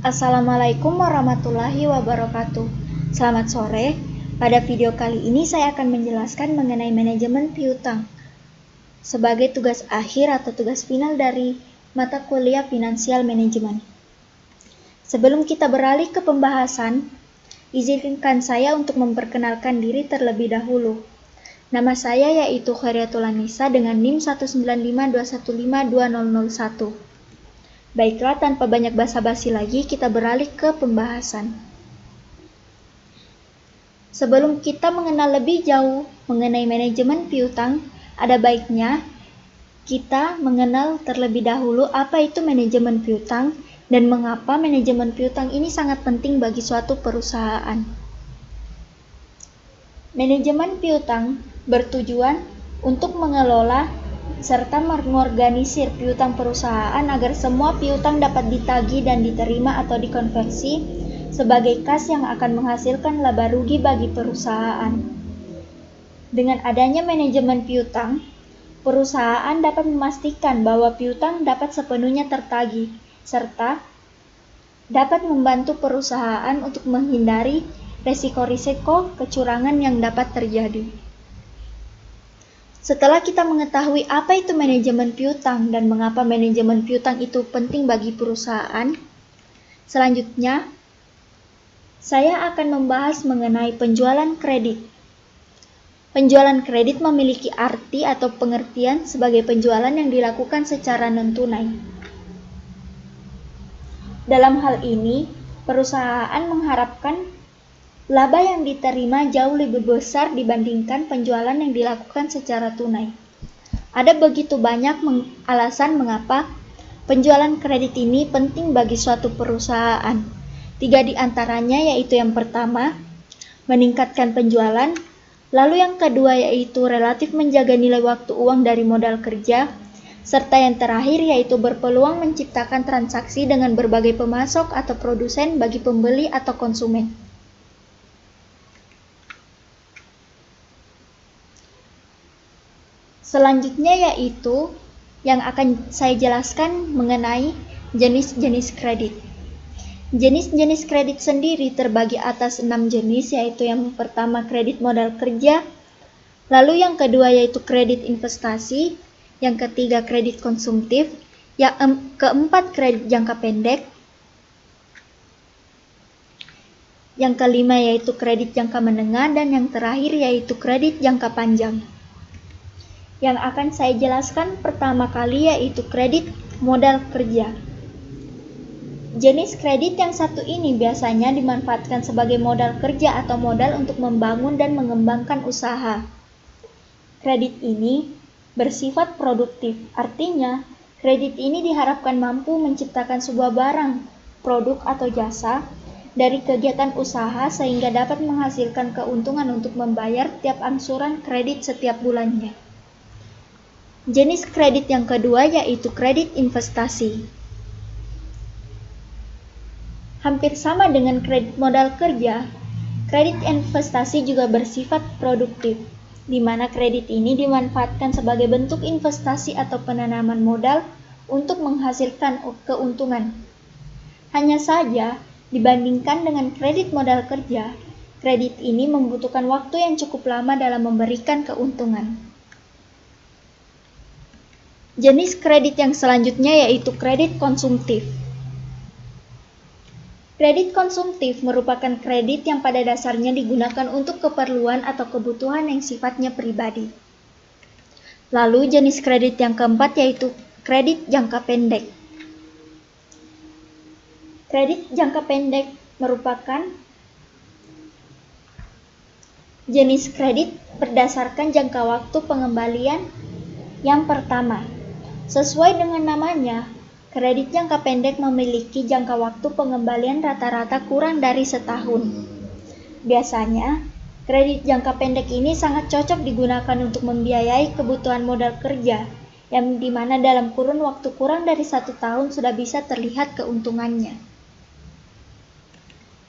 Assalamualaikum warahmatullahi wabarakatuh. Selamat sore. Pada video kali ini saya akan menjelaskan mengenai manajemen piutang sebagai tugas akhir atau tugas final dari mata kuliah Financial Management. Sebelum kita beralih ke pembahasan, izinkan saya untuk memperkenalkan diri terlebih dahulu. Nama saya yaitu Khairiatul Anissa dengan NIM 19521520001. Baiklah, tanpa banyak basa-basi lagi, kita beralih ke pembahasan. Sebelum kita mengenal lebih jauh mengenai manajemen piutang, ada baiknya kita mengenal terlebih dahulu apa itu manajemen piutang dan mengapa manajemen piutang ini sangat penting bagi suatu perusahaan. Manajemen piutang bertujuan untuk mengelola serta mengorganisir piutang perusahaan agar semua piutang dapat ditagih dan diterima atau dikonversi sebagai kas yang akan menghasilkan laba rugi bagi perusahaan. Dengan adanya manajemen piutang, perusahaan dapat memastikan bahwa piutang dapat sepenuhnya tertagih, serta dapat membantu perusahaan untuk menghindari risiko-risiko kecurangan yang dapat terjadi. Setelah kita mengetahui apa itu manajemen piutang dan mengapa manajemen piutang itu penting bagi perusahaan, selanjutnya saya akan membahas mengenai penjualan kredit. Penjualan kredit memiliki arti atau pengertian sebagai penjualan yang dilakukan secara non-tunai. Dalam hal ini, perusahaan mengharapkan laba yang diterima jauh lebih besar dibandingkan penjualan yang dilakukan secara tunai. Ada begitu banyak alasan mengapa penjualan kredit ini penting bagi suatu perusahaan. 3 di antaranya yaitu yang pertama, meningkatkan penjualan, lalu yang kedua yaitu relatif menjaga nilai waktu uang dari modal kerja, serta yang terakhir yaitu berpeluang menciptakan transaksi dengan berbagai pemasok atau produsen bagi pembeli atau konsumen. Selanjutnya yaitu yang akan saya jelaskan mengenai jenis-jenis kredit. Jenis-jenis kredit sendiri terbagi atas 6 jenis, yaitu yang pertama kredit modal kerja, lalu yang kedua yaitu kredit investasi, yang ketiga kredit konsumtif, yang keempat kredit jangka pendek, yang kelima yaitu kredit jangka menengah, dan yang terakhir yaitu kredit jangka panjang. Yang akan saya jelaskan pertama kali yaitu kredit modal kerja. Jenis kredit yang satu ini biasanya dimanfaatkan sebagai modal kerja atau modal untuk membangun dan mengembangkan usaha. Kredit ini bersifat produktif, artinya kredit ini diharapkan mampu menciptakan sebuah barang, produk atau jasa dari kegiatan usaha sehingga dapat menghasilkan keuntungan untuk membayar tiap angsuran kredit setiap bulannya. Jenis kredit yang kedua yaitu kredit investasi. Hampir sama dengan kredit modal kerja, kredit investasi juga bersifat produktif, di mana kredit ini dimanfaatkan sebagai bentuk investasi atau penanaman modal untuk menghasilkan keuntungan. Hanya saja, dibandingkan dengan kredit modal kerja, kredit ini membutuhkan waktu yang cukup lama dalam memberikan keuntungan. Jenis kredit yang selanjutnya yaitu kredit konsumtif. Kredit konsumtif merupakan kredit yang pada dasarnya digunakan untuk keperluan atau kebutuhan yang sifatnya pribadi. Lalu jenis kredit yang keempat yaitu kredit jangka pendek. Kredit jangka pendek merupakan jenis kredit berdasarkan jangka waktu pengembalian yang pertama. Sesuai dengan namanya, kredit jangka pendek memiliki jangka waktu pengembalian rata-rata kurang dari setahun. Biasanya, kredit jangka pendek ini sangat cocok digunakan untuk membiayai kebutuhan modal kerja, yang dimana dalam kurun waktu kurang dari 1 tahun sudah bisa terlihat keuntungannya.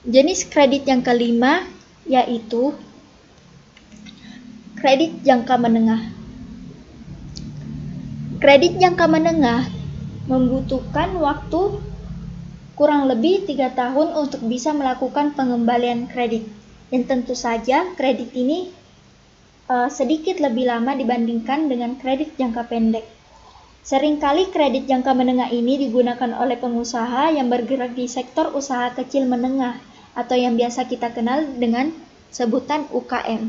Jenis kredit yang kelima yaitu kredit jangka menengah. Kredit jangka menengah membutuhkan waktu kurang lebih 3 tahun untuk bisa melakukan pengembalian kredit. Dan tentu saja kredit ini sedikit lebih lama dibandingkan dengan kredit jangka pendek. Seringkali kredit jangka menengah ini digunakan oleh pengusaha yang bergerak di sektor usaha kecil menengah atau yang biasa kita kenal dengan sebutan UKM.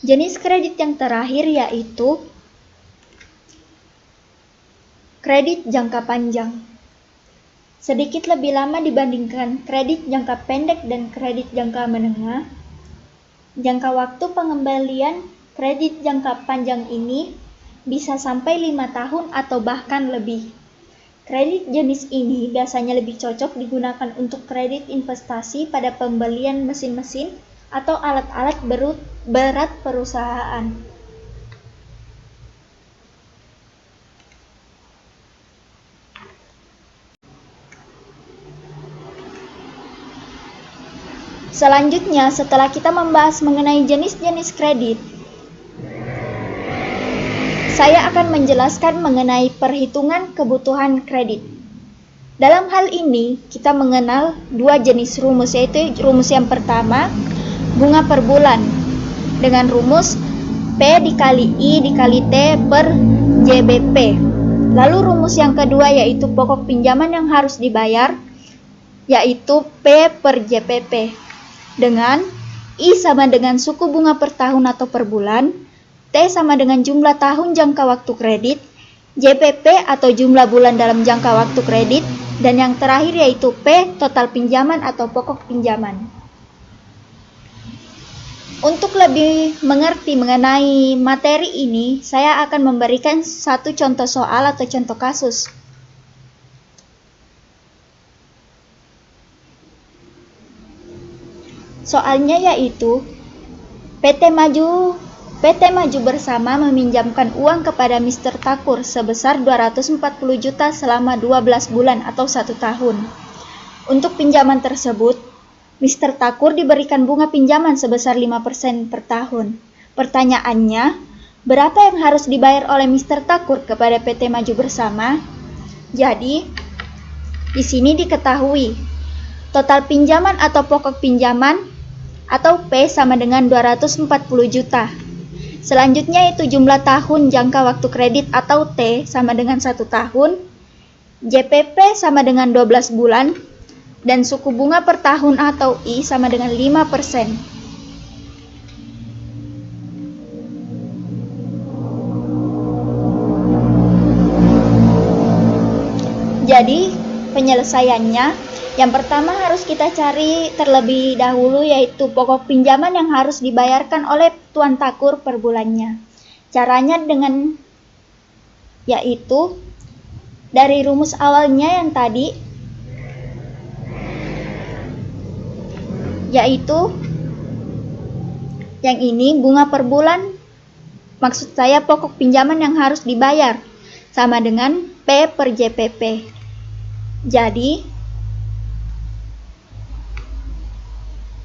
Jenis kredit yang terakhir yaitu kredit jangka panjang. Sedikit lebih lama dibandingkan kredit jangka pendek dan kredit jangka menengah. Jangka waktu pengembalian kredit jangka panjang ini bisa sampai 5 tahun atau bahkan lebih. Kredit jenis ini biasanya lebih cocok digunakan untuk kredit investasi pada pembelian mesin-mesin atau alat-alat berat perusahaan. Selanjutnya, setelah kita membahas mengenai jenis-jenis kredit, saya akan menjelaskan mengenai perhitungan kebutuhan kredit. Dalam hal ini, kita mengenal dua jenis rumus, yaitu rumus yang pertama, bunga per bulan, dengan rumus P dikali I dikali T per JBP. Lalu rumus yang kedua yaitu pokok pinjaman yang harus dibayar, yaitu P per JPP. Dengan I sama dengan suku bunga per tahun atau per bulan, T sama dengan jumlah tahun jangka waktu kredit, JPP atau jumlah bulan dalam jangka waktu kredit, dan yang terakhir yaitu P, total pinjaman atau pokok pinjaman. Untuk lebih mengerti mengenai materi ini, saya akan memberikan satu contoh soal atau contoh kasus. Soalnya yaitu PT Maju Bersama meminjamkan uang kepada Mr. Takur sebesar 240 juta selama 12 bulan atau 1 tahun. Untuk pinjaman tersebut, Mr. Takur diberikan bunga pinjaman sebesar 5% per tahun. Pertanyaannya, berapa yang harus dibayar oleh Mr. Takur kepada PT Maju Bersama? Jadi, di sini diketahui total pinjaman atau pokok pinjaman atau P sama dengan 240 juta. Selanjutnya itu jumlah tahun jangka waktu kredit atau T sama dengan 1 tahun, JPP sama dengan 12 bulan, dan suku bunga per tahun atau I sama dengan 5%. Jadi, penyelesaiannya yang pertama harus kita cari terlebih dahulu yaitu pokok pinjaman yang harus dibayarkan oleh Tuan Takur per bulannya. Caranya dengan yaitu dari rumus awalnya yang tadi, yaitu yang ini bunga per bulan, maksud saya pokok pinjaman yang harus dibayar sama dengan P per JPP. Jadi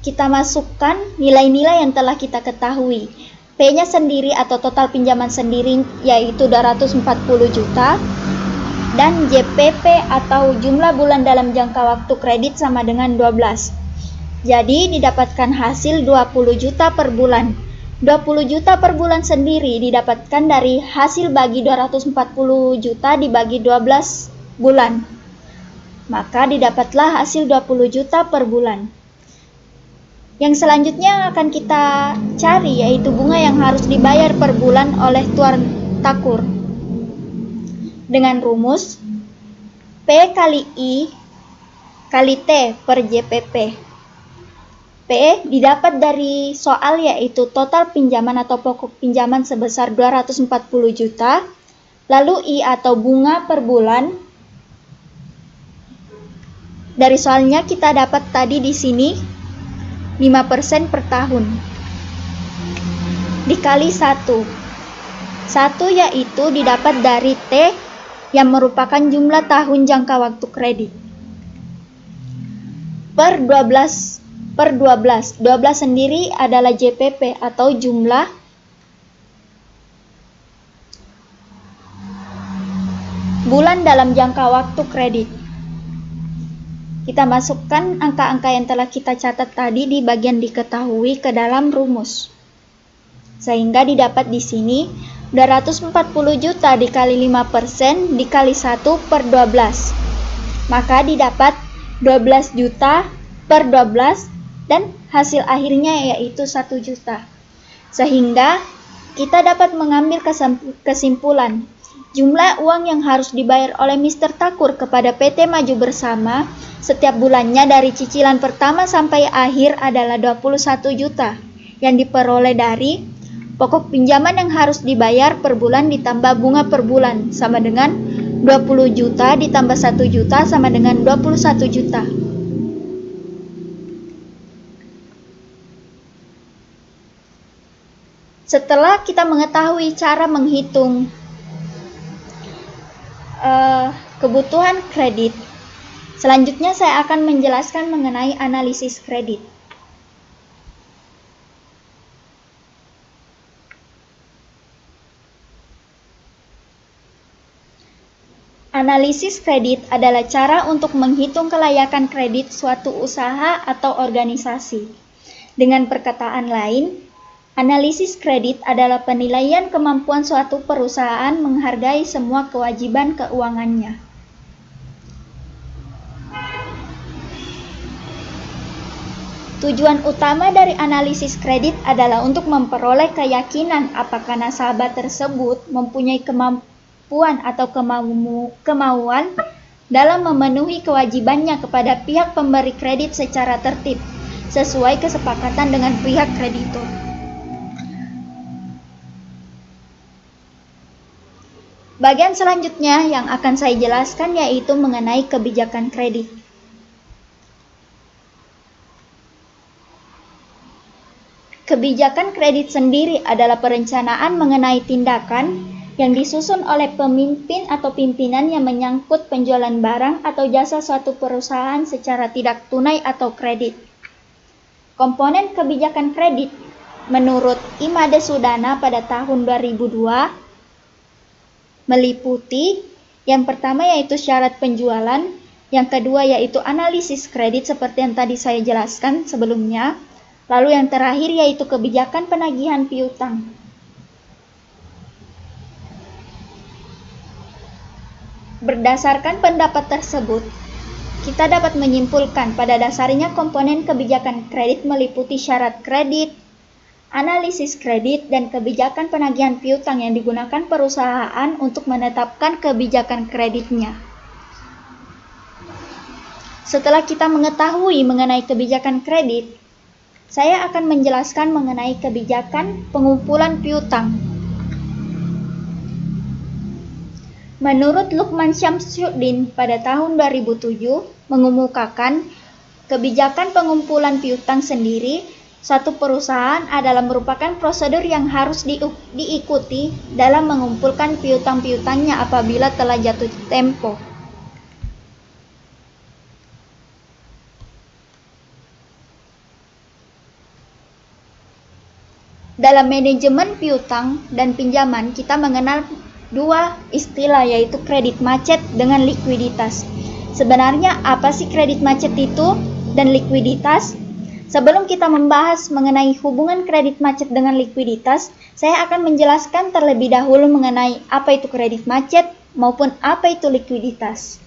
kita masukkan nilai-nilai yang telah kita ketahui. P-nya sendiri atau total pinjaman sendiri yaitu 240 juta dan JPP atau jumlah bulan dalam jangka waktu kredit sama dengan 12. Jadi didapatkan hasil 20 juta per bulan. 20 juta per bulan sendiri didapatkan dari hasil bagi 240 juta dibagi 12 bulan. Maka didapatlah hasil 20 juta per bulan. Yang selanjutnya akan kita cari yaitu bunga yang harus dibayar per bulan oleh Tuan Takur. Dengan rumus P kali I kali T per JPP. P didapat dari soal yaitu total pinjaman atau pokok pinjaman sebesar 240 juta. Lalu I atau bunga per bulan. Dari soalnya kita dapat tadi di sini 5% per tahun dikali 1 yaitu didapat dari T yang merupakan jumlah tahun jangka waktu kredit per 12 sendiri adalah JPP atau jumlah bulan dalam jangka waktu kredit. Kita masukkan angka-angka yang telah kita catat tadi di bagian diketahui ke dalam rumus. Sehingga didapat di sini 240 juta dikali 5% dikali 1 per 12. Maka didapat 12 juta per 12 dan hasil akhirnya yaitu 1 juta. Sehingga kita dapat mengambil kesimpulan jumlah uang yang harus dibayar oleh Mr. Takur kepada PT Maju Bersama setiap bulannya dari cicilan pertama sampai akhir adalah 21 juta yang diperoleh dari pokok pinjaman yang harus dibayar per bulan ditambah bunga per bulan sama dengan 20 juta ditambah 1 juta sama dengan 21 juta. Setelah kita mengetahui cara menghitung kebutuhan kredit, selanjutnya saya akan menjelaskan mengenai analisis kredit. Analisis kredit adalah cara untuk menghitung kelayakan kredit suatu usaha atau organisasi. Dengan perkataan lain, analisis kredit adalah penilaian kemampuan suatu perusahaan menghargai semua kewajiban keuangannya. Tujuan utama dari analisis kredit adalah untuk memperoleh keyakinan apakah nasabah tersebut mempunyai kemampuan atau kemauan dalam memenuhi kewajibannya kepada pihak pemberi kredit secara tertib, sesuai kesepakatan dengan pihak kreditur. Bagian selanjutnya yang akan saya jelaskan yaitu mengenai kebijakan kredit. Kebijakan kredit sendiri adalah perencanaan mengenai tindakan yang disusun oleh pemimpin atau pimpinan yang menyangkut penjualan barang atau jasa suatu perusahaan secara tidak tunai atau kredit. Komponen kebijakan kredit menurut Imade Sudana pada tahun 2002 meliputi yang pertama yaitu syarat penjualan, yang kedua yaitu analisis kredit seperti yang tadi saya jelaskan sebelumnya, lalu yang terakhir yaitu kebijakan penagihan piutang. Berdasarkan pendapat tersebut, kita dapat menyimpulkan pada dasarnya komponen kebijakan kredit meliputi syarat kredit, analisis kredit, dan kebijakan penagihan piutang yang digunakan perusahaan untuk menetapkan kebijakan kreditnya. Setelah kita mengetahui mengenai kebijakan kredit, saya akan menjelaskan mengenai kebijakan pengumpulan piutang. Menurut Lukman Syamsuddin pada tahun 2007 mengemukakan kebijakan pengumpulan piutang sendiri. Suatu perusahaan adalah merupakan prosedur yang harus diikuti dalam mengumpulkan piutang-piutangnya apabila telah jatuh tempo. Dalam manajemen piutang dan pinjaman, kita mengenal dua istilah yaitu kredit macet dengan likuiditas. Sebenarnya apa sih kredit macet itu dan likuiditas? Sebelum kita membahas mengenai hubungan kredit macet dengan likuiditas, saya akan menjelaskan terlebih dahulu mengenai apa itu kredit macet maupun apa itu likuiditas.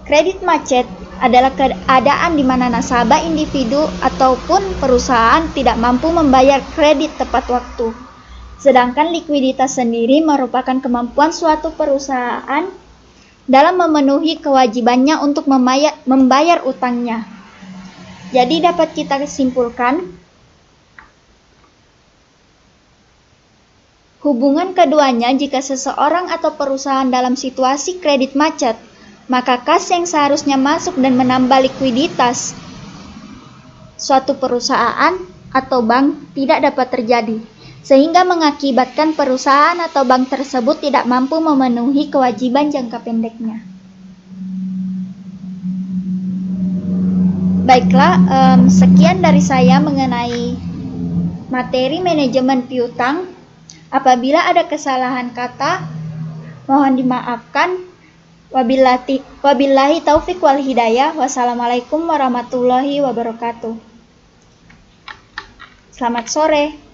Kredit macet adalah keadaan di mana nasabah individu ataupun perusahaan tidak mampu membayar kredit tepat waktu. Sedangkan likuiditas sendiri merupakan kemampuan suatu perusahaan dalam memenuhi kewajibannya untuk membayar utangnya. Jadi dapat kita simpulkan, hubungan keduanya jika seseorang atau perusahaan dalam situasi kredit macet, maka kas yang seharusnya masuk dan menambah likuiditas suatu perusahaan atau bank tidak dapat terjadi, sehingga mengakibatkan perusahaan atau bank tersebut tidak mampu memenuhi kewajiban jangka pendeknya. Baiklah, sekian dari saya mengenai materi manajemen piutang. Apabila ada kesalahan kata, mohon dimaafkan. Wabillahi taufik wal hidayah. Wassalamualaikum warahmatullahi wabarakatuh. Selamat sore.